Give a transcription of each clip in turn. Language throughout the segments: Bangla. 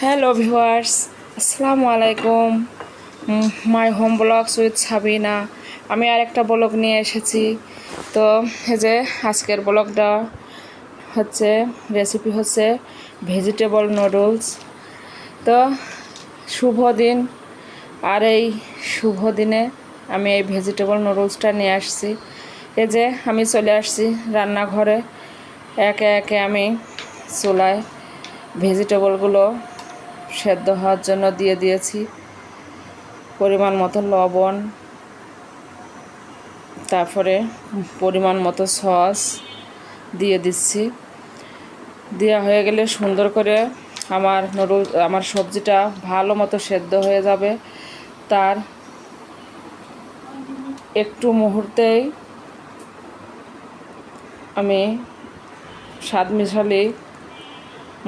হ্যালো ভিউয়ার্স, আসসালামু আলাইকুম। My home blogs with Sabina. আমি আর একটা ব্লগ নিয়ে এসেছি। তো এই যে আজকের ব্লগটা হচ্ছে রেসিপি হচ্ছে ভেজিটেবল নুডলস। তো শুভ দিন, আর এই শুভ দিনে আমি এই ভেজিটেবল নুডলসটা নিয়ে আসছি। এই যে আমি চলে আসছি রান্নাঘরে, একে একে আমি চুলায় ভেজিটেবলগুলো সেদ্ধ হওয়ার জন্য দিয়ে দিয়েছি। পরিমাণ মতো লবণ, তারপরে পরিমাণ মতো সস দিয়ে দিচ্ছি। দেওয়া হয়ে গেলে সুন্দর করে আমার সবজিটা ভালো মতো সেদ্ধ হয়ে যাবে। তার একটু মুহূর্তেই আমি স্বাদ মিশালি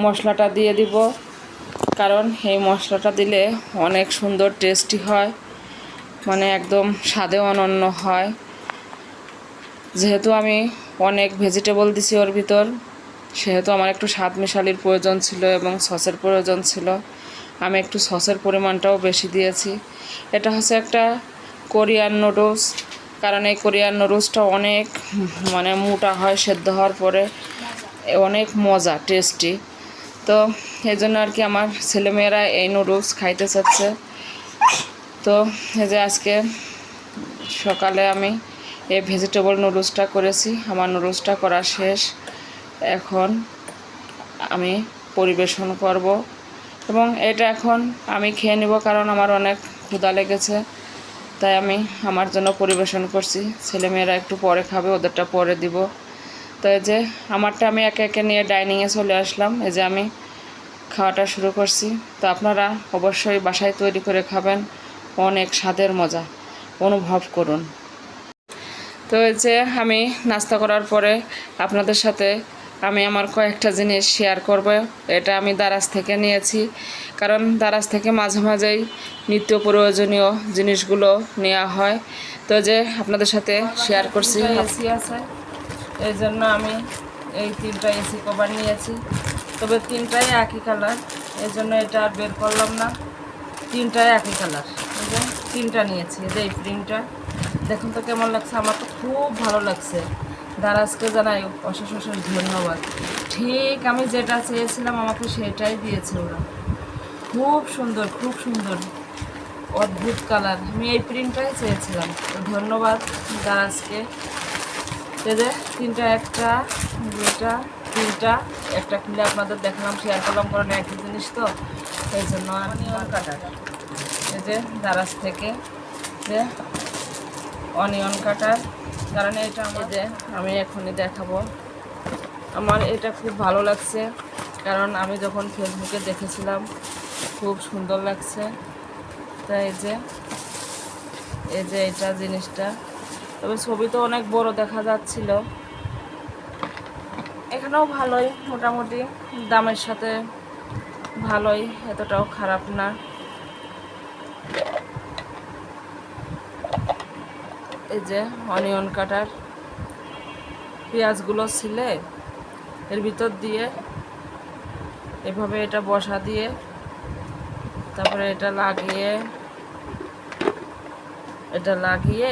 মশলাটা দিয়ে দিব, কারণ এই মশলাটা দিলে অনেক সুন্দর টেস্টি হয়, মানে একদম স্বাদে অনন্য হয়। যেহেতু আমি অনেক ভেজিটেবল দিছি ওর ভিতর, সেহেতু আমার একটু স্বাদ মিশালির প্রয়োজন ছিল এবং সসের প্রয়োজন ছিল। আমি একটু সসের পরিমাণটাও বেশি দিয়েছি। এটা হচ্ছে একটা কোরিয়ান নুডলস, কারণ এই কোরিয়ান নুডলসটা অনেক মোটা হয় সেদ্ধ হওয়ার পরে, অনেক মজা টেস্টি। তো এই জন্য আর কি আমার ছেলেমেয়েরা এই নুডলস খাইতে চাচ্ছে। তো এই যে আজকে সকালে আমি এই ভেজিটেবল নুডলসটা করেছি। আমার নুডলসটা করা শেষ, এখন আমি পরিবেশন করব এবং এটা এখন আমি খেয়ে নেব, কারণ আমার অনেক ক্ষুধা লেগেছে। তাই আমি আমার জন্য পরিবেশন করছি, ছেলেমেয়েরা একটু পরে খাবে, ওদেরটা পরে দিব। তো এই যে আমারটা আমি একে একে নিয়ে ডাইনিংয়ে চলে আসলাম। এই যে আমি খাওয়াটা শুরু করছি। তো আপনারা অবশ্যই বাসায় তৈরি করে খাবেন, অনেক স্বাদের মজা অনুভব করুন। তো এই যে আমি নাস্তা করার পরে আপনাদের সাথে আমি আমার কয়েকটা জিনিস শেয়ার করব। এটা আমি দারাজ থেকে নিয়েছি, কারণ দারাজ থেকে মাঝে মাঝেই নিত্য প্রয়োজনীয় জিনিসগুলো নেওয়া হয়। তো যে আপনাদের সাথে শেয়ার করছি। এসি আছে, এই জন্য আমি এই 3টা এসি কভার নিয়েছি, তবে 3টাই একই কালার, এই জন্য এটা আর বের করলাম না। 3টাই একই কালার, এই যে 3টা নিয়েছি। এই যে এই প্রিন্টটা দেখুন তো কেমন লাগছে, আমার তো খুব ভালো লাগছে। দারাজকে জানাই অশেষ অশেষ ধন্যবাদ। ঠিক আমি যেটা চেয়েছিলাম আমাকে সেটাই দিয়েছে ওরা। খুব সুন্দর, খুব সুন্দর, অদ্ভুত কালার। আমি এই প্রিন্টটাই চেয়েছিলাম, তো ধন্যবাদ দারাজকে। এই যে 3টা, একটা, 2টা, 3টা, একটা খুলে আপনাদের দেখালাম, শেয়ার করলাম, কারণ একই জিনিস তো এই জন্য। অনিয়ন কাটার, এই যে দারাজ থেকে যে অনিয়ন কাটার, কারণ এটা আমি এখনই দেখাবো। আমার এটা খুব ভালো লাগছে, কারণ আমি যখন ফেসবুকে দেখেছিলাম খুব সুন্দর লাগছে। তাই এই যে এটা জিনিসটা, তবে ছবি তো অনেক বড় দেখা যাচ্ছিল। এখানেও ভালোই, মোটামুটি দামের সাথে ভালোই, এতটাও খারাপ না। এই যে অনিয়ন কাটার, পেঁয়াজগুলো ছিলে এর ভিতর দিয়ে এভাবে এটা বসা দিয়ে, তারপরে এটা লাগিয়ে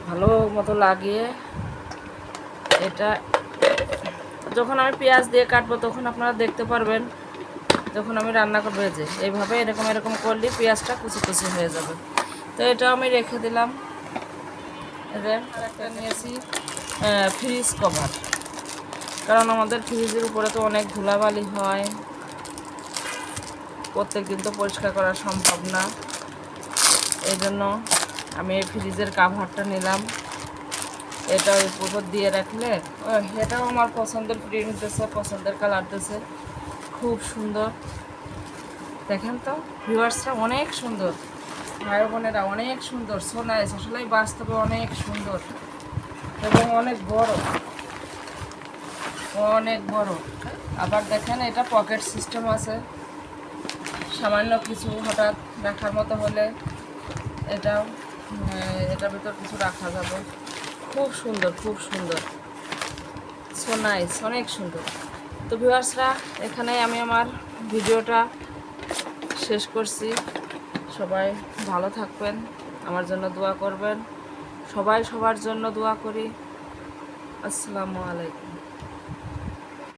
ভালো মতো লাগিয়ে, এটা যখন আমি পেঁয়াজ দিয়ে কাটবো তখন আপনারা দেখতে পারবেন, যখন আমি রান্না করবো যে এইভাবে এরকম করলে পেঁয়াজটা কুচি কুচি হয়ে যাবে। তো এটা আমি রেখে দিলাম। একটা নিয়েছি ফ্রিজ কভার, কারণ আমাদের ফ্রিজের উপরে তো অনেক ধুলাবালি হয়, প্রত্যেকদিন তো পরিষ্কার করা সম্ভব না। এই জন্য আমি এই ফ্রিজের কাভারটা নিলাম। এটা ওই উপর দিয়ে রাখলে, এটাও আমার পছন্দের প্রিন্ট দিয়েছে, পছন্দের কালার দিয়েছে, খুব সুন্দর। দেখেন তো ভিউয়ার্সরা, অনেক সুন্দর, ভাই বোনেরা অনেক সুন্দর, সো নাইস, আসলে বাস্তবে অনেক সুন্দর এবং অনেক বড়, অনেক বড়। আবার দেখেন এটা পকেট সিস্টেম আছে, সামান্য কিছু হঠাৎ রাখার মতো হলে এটার ভিতর কিছু রাখা যাবে। খুব সুন্দর, খুব সুন্দর, সো নাইস, অনেক সুন্দর। তো ভিউয়ার্সরা, এখানে আমি আমার ভিডিওটা শেষ করছি। সবাই ভালো থাকবেন, আমার জন্য দোয়া করবেন। সবাই সবার জন্য দোয়া করি। আসসালামু আলাইকুম।